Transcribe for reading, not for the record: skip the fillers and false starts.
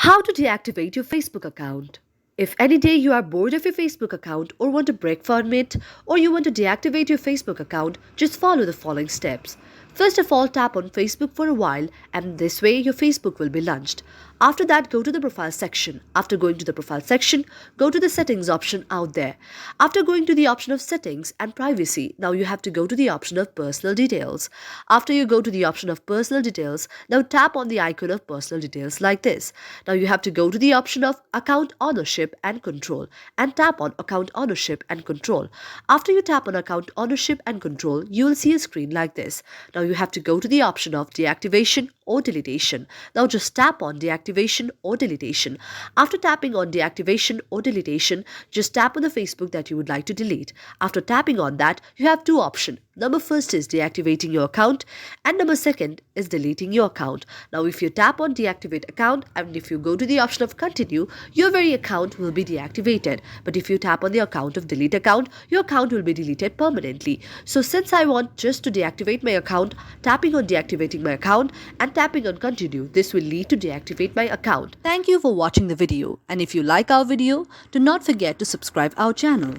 How to deactivate your Facebook account. If any day you are bored of your Facebook account or want a break from it, or you want to deactivate your Facebook account, just follow the following steps. First of all, tap on Facebook for a while, and this way your Facebook will be launched. After that, go to the profile section. After going to the profile section, go to the settings option out there. After going to the option of settings and privacy, now you have to go to the option of personal details. After you go to the option of personal details, now tap on the icon of personal details like this. Now you have to go to the option of account ownership and control and tap on account ownership and control. After you tap on account ownership and control, you will see a screen like this. Now you have to go to the option of deactivation or deletion. Now just tap on deactivation or deletion. After tapping on deactivation or deletion, just tap on the Facebook that you would like to delete. After tapping on that, you have two options. Number first is deactivating your account and number second is deleting your account. Now if you tap on deactivate account and if you go to the option of continue, your very account will be deactivated. But if you tap on the account of delete account, your account will be deleted permanently. So since I want just to deactivate my account, tapping on deactivating my account and tapping on continue, this will lead to deactivate my account. Thank you for watching the video, and if you like our video, do not forget to subscribe our channel.